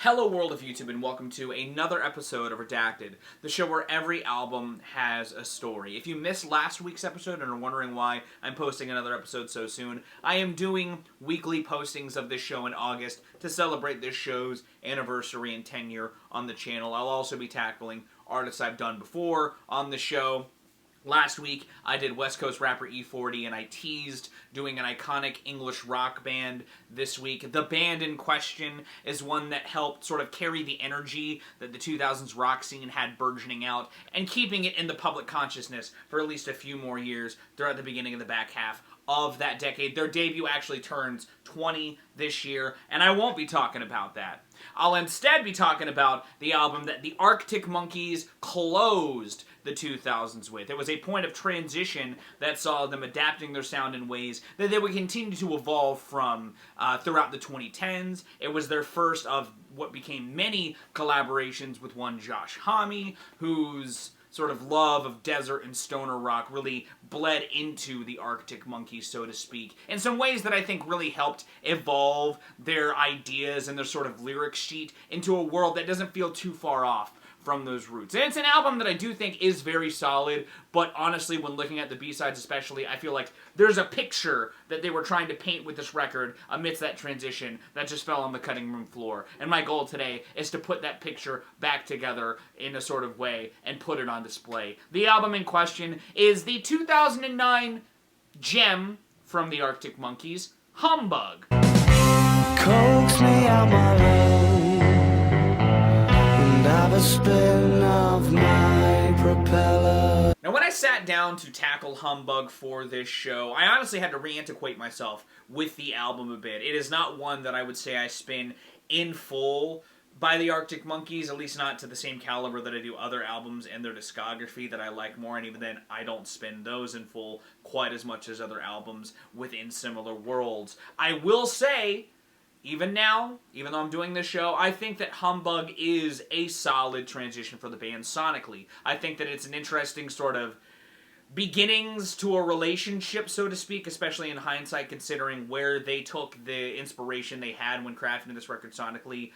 Hello world of YouTube and welcome to another episode of Redacted, the show where every album has a story. If you missed last week's episode and are wondering why I'm posting another episode so soon, I am doing weekly postings of this show in August to celebrate this show's anniversary and tenure on the channel. I'll also be tackling artists I've done before on the show. Last week, I did West Coast rapper E40, and I teased doing an iconic English rock band this week. The band in question is one that helped sort of carry the energy that the 2000s rock scene had burgeoning out and keeping it in the public consciousness for at least a few more years throughout the beginning of the back half of that decade. Their debut actually turns 20 this year, and I won't be talking about that. I'll instead be talking about the album that the Arctic Monkeys closed the 2000s with. It was a point of transition that saw them adapting their sound in ways that they would continue to evolve from throughout the 2010s. It was their first of what became many collaborations with one Josh Homme, whose sort of love of desert and stoner rock really bled into the Arctic Monkeys, so to speak, in some ways that I think really helped evolve their ideas and their sort of lyric sheet into a world that doesn't feel too far off from those roots. And it's an album that I do think is very solid, but honestly, when looking at the B-sides especially, I feel like there's a picture that they were trying to paint with this record amidst that transition that just fell on the cutting room floor. And my goal today is to put that picture back together in a sort of way and put it on display. The album in question is the 2009 gem from the Arctic Monkeys, Humbug. Coax me out my road, and have a spin of my propeller. Now, when I sat down to tackle Humbug for this show, I honestly had to re-antiquate myself with the album a bit. It is not one that I would say I spin in full by the Arctic Monkeys, at least not to the same caliber that I do other albums in their discography that I like more, and even then, I don't spin those in full quite as much as other albums within similar worlds. I will say, even now, even though I'm doing this show, I think that Humbug is a solid transition for the band sonically. I think that it's an interesting sort of beginnings to a relationship, so to speak, especially in hindsight, considering where they took the inspiration they had when crafting this record sonically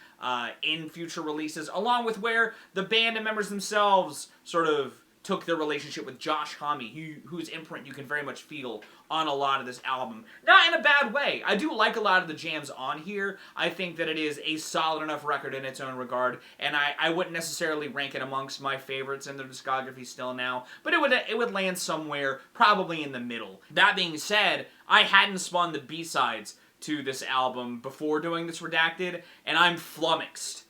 in future releases, along with where the band and members themselves sort of took their relationship with Josh Homme, whose imprint you can very much feel on a lot of this album. Not in a bad way. I do like a lot of the jams on here. I think that it is a solid enough record in its own regard, and I wouldn't necessarily rank it amongst my favorites in their discography still now, but it would land somewhere probably in the middle. That being said, I hadn't spun the B-sides to this album before doing this Redacted, and I'm flummoxed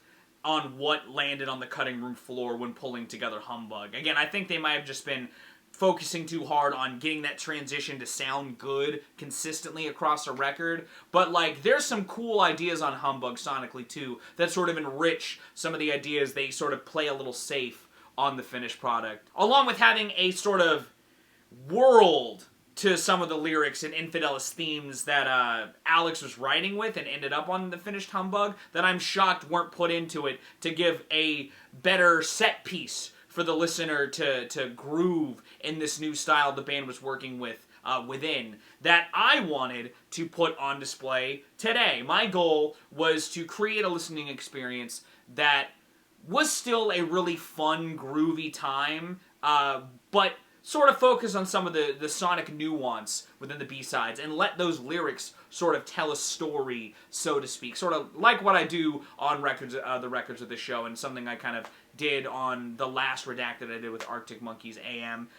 on what landed on the cutting room floor when pulling together Humbug. Again, I think they might have just been focusing too hard on getting that transition to sound good consistently across a record, but like, there's some cool ideas on Humbug sonically too that sort of enrich some of the ideas they sort of play a little safe on the finished product, along with having a sort of world to some of the lyrics and Infidelis themes that Alex was writing with and ended up on the finished Humbug that I'm shocked weren't put into it to give a better set piece for the listener to groove in this new style the band was working with within, that I wanted to put on display today. My goal was to create a listening experience that was still a really fun, groovy time, but sort of focus on some of the sonic nuance within the B-sides and let those lyrics sort of tell a story, so to speak. Sort of like what I do on records, the records of the show, and something I kind of did on the last Redacted I did with Arctic Monkeys AM,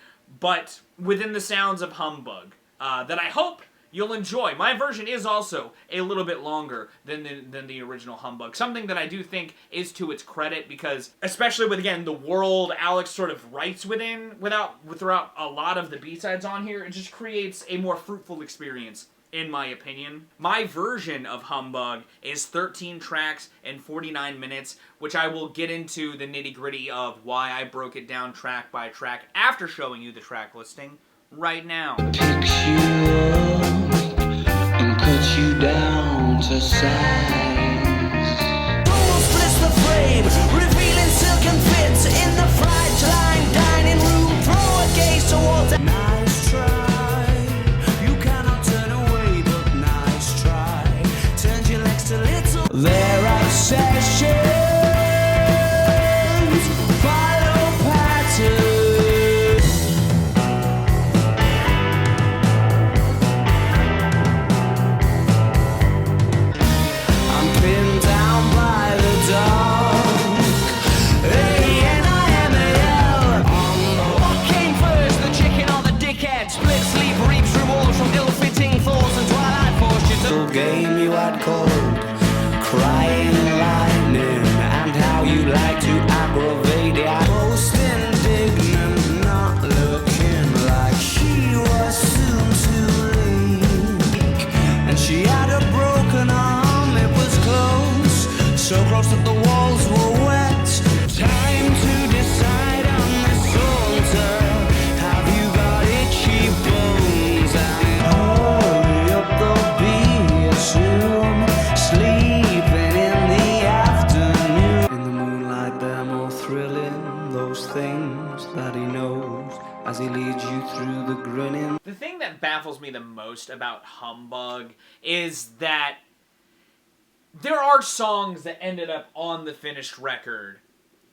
but within the sounds of Humbug, that I hope you'll enjoy. My version is also a little bit longer than the original Humbug. Something that I do think is to its credit because, especially with, again, the world Alex sort of writes throughout a lot of the B-sides on here, it just creates a more fruitful experience, in my opinion. My version of Humbug is 13 tracks and 49 minutes, which I will get into the nitty-gritty of why I broke it down track by track after showing you the track listing right now. Pick you up and cut you down to size. Almost splits the frame, revealing silken fits in the Fright line dining room. Throw a gaze towards the nice try. You cannot turn away, but nice try. Turns your legs to little. Their obsession. the walls were wet. Time to decide on this altar. Have you got itchy bones? And hurry up, there'll be soon. Sleeping in the afternoon. In the moonlight, they're more thrilling. Those things that he knows as he leads you through the grinning. The thing that baffles me the most about Humbug is that there are songs that ended up on the finished record,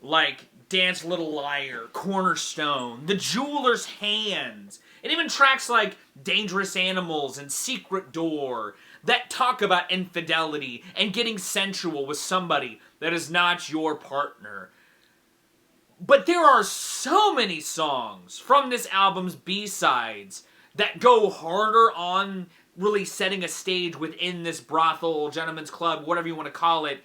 like Dance Little Liar, Cornerstone, The Jeweler's Hands, and even tracks like Dangerous Animals and Secret Door that talk about infidelity and getting sensual with somebody that is not your partner. But there are so many songs from this album's B-sides that go harder on really setting a stage within this brothel, gentleman's club, whatever you want to call it,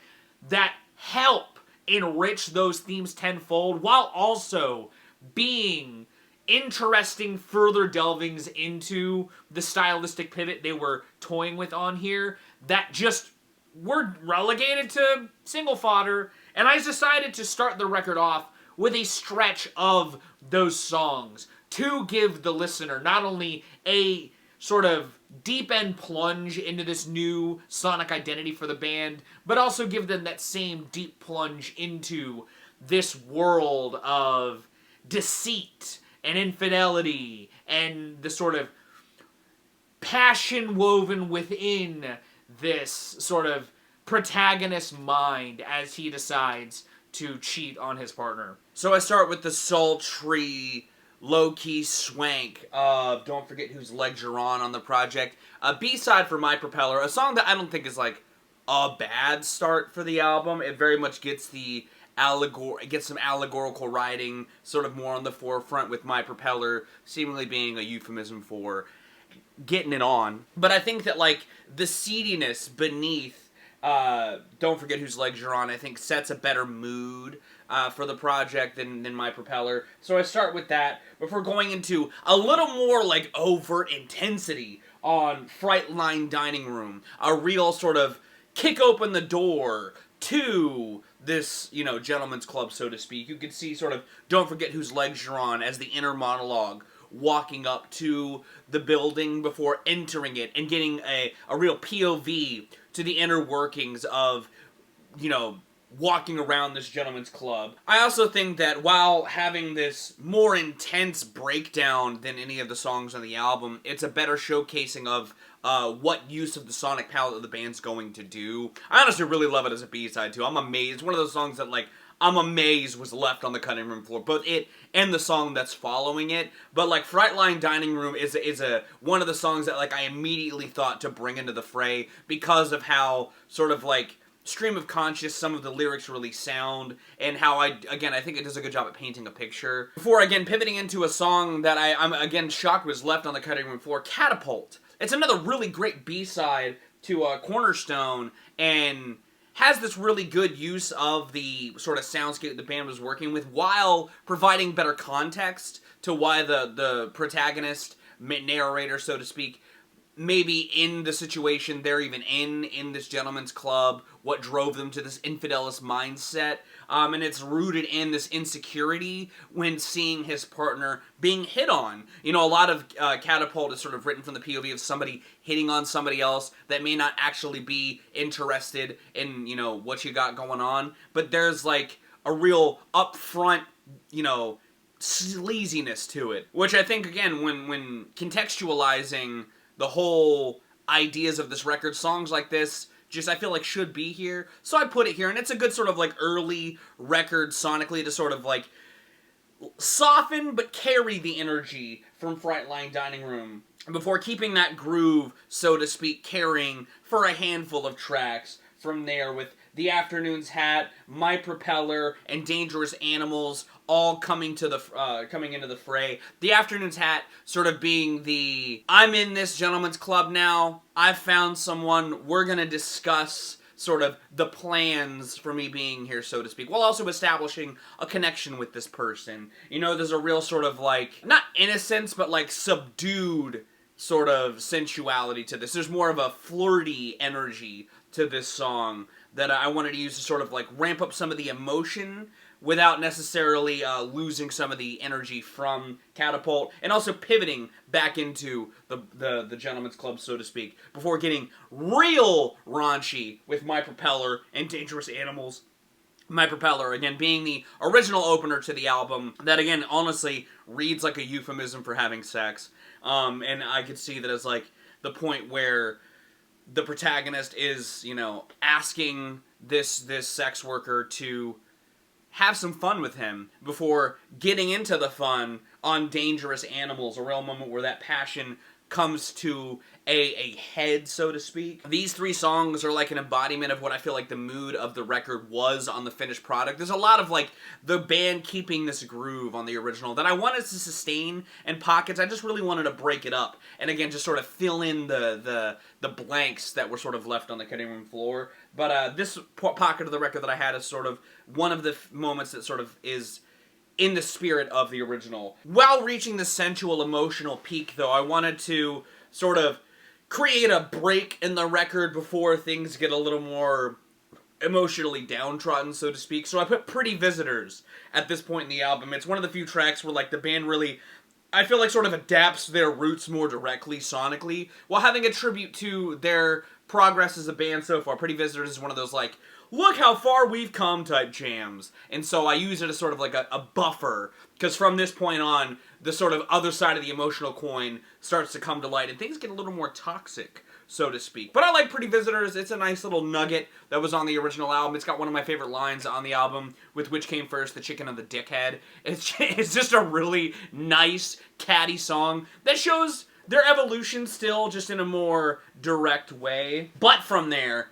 that help enrich those themes tenfold, while also being interesting further delvings into the stylistic pivot they were toying with on here, that just were relegated to single fodder. And I decided to start the record off with a stretch of those songs to give the listener not only a sort of deep end plunge into this new sonic identity for the band, but also give them that same deep plunge into this world of deceit and infidelity and the sort of passion woven within this sort of protagonist's mind as he decides to cheat on his partner. So I start with the sultry, low-key swank of Don't Forget Whose Legs You're On the project. A B-side for My Propeller, a song that I don't think is like a bad start for the album. It very much gets the it gets some allegorical writing sort of more on the forefront, with My Propeller seemingly being a euphemism for getting it on. But I think that like the seediness beneath Don't Forget Whose Legs You're On, I think sets a better mood for the project than My Propeller. So I start with that before going into a little more like overt intensity on Fright Dining Room. A real sort of kick open the door to this, you know, gentleman's club, so to speak. You can see sort of Don't Forget Whose Legs You're On as the inner monologue, walking up to the building before entering it and getting a real POV to the inner workings of, you know, walking around this gentleman's club. I also think that while having this more intense breakdown than any of the songs on the album, it's a better showcasing of what use of the sonic palette the band's going to do. I honestly really love it as a B-side, too. I'm amazed. It's one of those songs that, like, I'm amazed was left on the cutting room floor. Both it and the song that's following it. But, like, Fright Dining Room is one of the songs that, like, I immediately thought to bring into the fray because of how sort of, like, stream of conscious some of the lyrics really sound, and how I think it does a good job at painting a picture. Before, again, pivoting into a song that I'm again shocked was left on the cutting room floor, Catapult. It's another really great B-side to Cornerstone, and has this really good use of the sort of soundscape the band was working with, while providing better context to why the protagonist, narrator, so to speak, maybe in the situation they're even in this gentleman's club, what drove them to this infidelist mindset, and it's rooted in this insecurity when seeing his partner being hit on. You know, a lot of Catapult is sort of written from the POV of somebody hitting on somebody else that may not actually be interested in, you know, what you got going on, but there's like a real upfront, you know, sleaziness to it, which I think, again, when contextualizing the whole ideas of this record, songs like this just, I feel like, should be here. So I put it here, and it's a good sort of, like, early record sonically to sort of, like, soften but carry the energy from Fright Dining Room before keeping that groove, so to speak, carrying for a handful of tracks from there, with The Afternoon's Hat, My Propeller, and Dangerous Animals all coming into the fray. The Afternoon's Hat sort of being the, I'm in this gentleman's club now, I've found someone, we're gonna discuss sort of the plans for me being here, so to speak, while also establishing a connection with this person. You know, there's a real sort of, like, not innocence, but, like, subdued sort of sensuality to this. There's more of a flirty energy to this song that I wanted to use to sort of like ramp up some of the emotion without necessarily losing some of the energy from Catapult, and also pivoting back into the Gentleman's Club, so to speak, before getting real raunchy with My Propeller and Dangerous Animals. My Propeller, again, being the original opener to the album, that, again, honestly reads like a euphemism for having sex, and I could see that as, like, the point where the protagonist is, you know, asking this sex worker to have some fun with him before getting into the fun on Dangerous Animals, a real moment where that passion comes to a head, so to speak. These three songs are like an embodiment of what I feel like the mood of the record was on the finished product. There's a lot of like the band keeping this groove on the original that I wanted to sustain in pockets. I just really wanted to break it up and again just sort of fill in the blanks that were sort of left on the cutting room floor. But this pocket of the record that I had is sort of one of the moments that sort of is in the spirit of the original. While reaching the sensual, emotional peak, though, I wanted to sort of create a break in the record before things get a little more emotionally downtrodden, so to speak. So I put Pretty Visitors at this point in the album. It's one of the few tracks where, like, the band really, I feel like, sort of adapts their roots more directly sonically, while having a tribute to their progress as a band so far. Pretty Visitors is one of those, like, look how far we've come type jams. And so I use it as sort of like a buffer, because from this point on, the sort of other side of the emotional coin starts to come to light, and things get a little more toxic, so to speak. But I like Pretty Visitors. It's a nice little nugget that was on the original album. It's got one of my favorite lines on the album, with which came first, the chicken or the dickhead. It's just a really nice, catty song that shows their evolution still, just in a more direct way. But from there,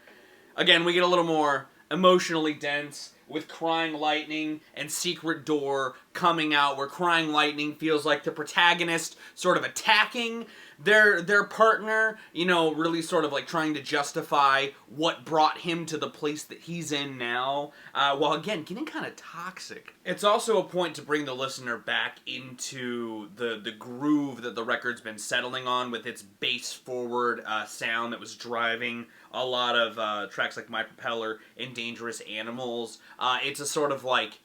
again, we get a little more emotionally dense with Crying Lightning and Secret Door coming out, where Crying Lightning feels like the protagonist sort of attacking their partner, you know, really sort of like trying to justify what brought him to the place that he's in now, while again getting kind of toxic. It's also a point to bring the listener back into the groove that the record's been settling on, with its bass forward sound that was driving a lot of tracks like My Propeller and Dangerous Animals. It's a sort of like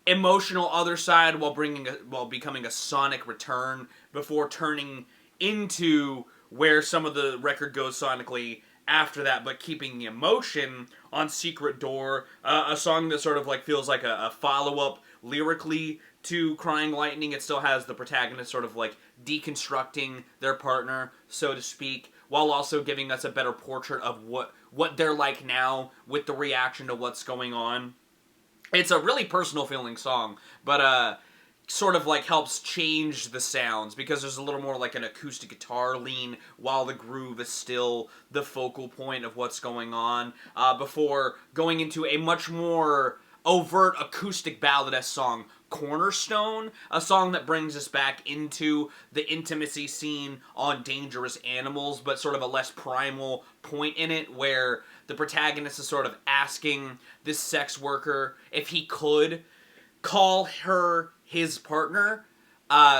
emotional other side while becoming a sonic return before turning into where some of the record goes sonically after that, but keeping the emotion on Secret Door, a song that sort of like feels like a follow-up lyrically to Crying Lightning. It still has the protagonist sort of like deconstructing their partner, so to speak, while also giving us a better portrait of what they're like now with the reaction to what's going on. It's a really personal feeling song, but sort of like helps change the sounds, because there's a little more like an acoustic guitar lean while the groove is still the focal point of what's going on, before going into a much more overt acoustic ballad-esque song, Cornerstone, a song that brings us back into the intimacy scene on Dangerous Animals, but sort of a less primal point in it, where the protagonist is sort of asking this sex worker if he could call her his partner,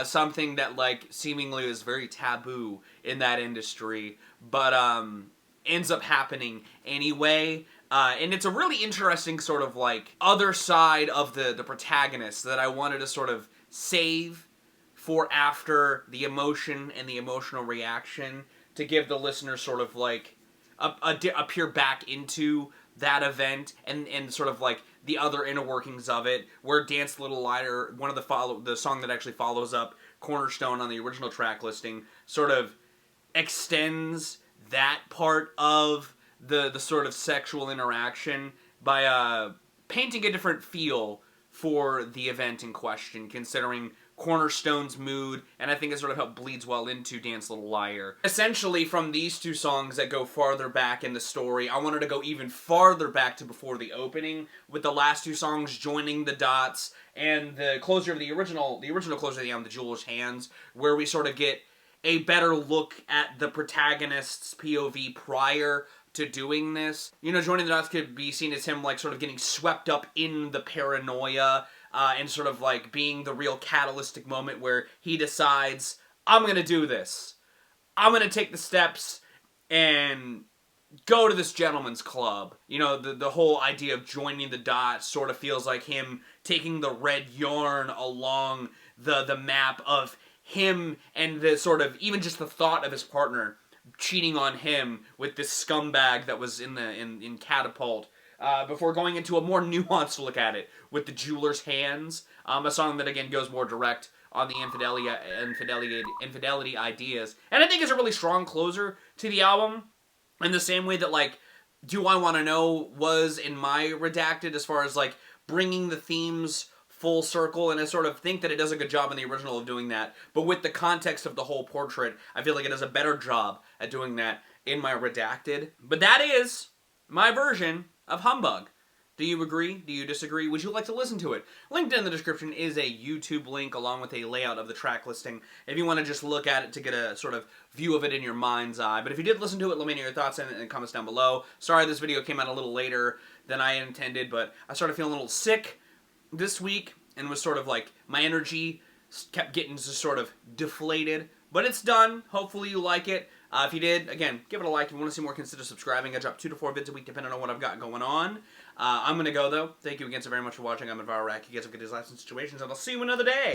something that like seemingly is very taboo in that industry, but ends up happening anyway. And it's a really interesting sort of like other side of the protagonist that I wanted to sort of save for after the emotion and the emotional reaction, to give the listener sort of like a peer back into that event and sort of like the other inner workings of it, where Dance a Little Lighter, one of the song that actually follows up Cornerstone on the original track listing, sort of extends that part of the sort of sexual interaction by painting a different feel for the event in question, considering Cornerstone's mood, and I think it sort of helped bleeds well into Dance Little Liar. Essentially, from these two songs that go farther back in the story, I wanted to go even farther back to before the opening, with the last two songs joining the dots, and the closer of the original closer of the album, The Jeweler's Hands, where we sort of get a better look at the protagonist's POV prior to doing this. You know, joining the dots could be seen as him like sort of getting swept up in the paranoia, and sort of like being the real catalytic moment where he decides, I'm gonna do this. I'm gonna take the steps and go to this gentleman's club. You know, the whole idea of joining the dots sort of feels like him taking the red yarn along the map of him and the sort of, even just the thought of his partner cheating on him with this scumbag that was in Catapult. Before going into a more nuanced look at it with the Jeweler's Hands, a song that again goes more direct on the infidelity ideas, and I think is a really strong closer to the album, in the same way that, like, Do I Want to Know was in my Redacted, as far as, like, bringing the themes full circle, and I sort of think that it does a good job in the original of doing that, but with the context of the whole portrait, I feel like it does a better job at doing that in my Redacted. But that is my version of Humbug. Do you agree? Do you disagree? Would you like to listen to it? Linked in the description is a YouTube link along with a layout of the track listing if you want to just look at it to get a sort of view of it in your mind's eye. But if you did listen to it, let me know your thoughts in the comments down below. Sorry this video came out a little later than I intended, but I started feeling a little sick this week and was sort of like, my energy kept getting just sort of deflated. But it's done. Hopefully you like it. If you did, again, give it a like. If you want to see more, consider subscribing. I drop 2 to 4 vids a week depending on what I've got going on. I'm going to go, though. Thank you again so very much for watching. I'm EnviroRack. You guys have good days, lives, and situations, and I'll see you another day.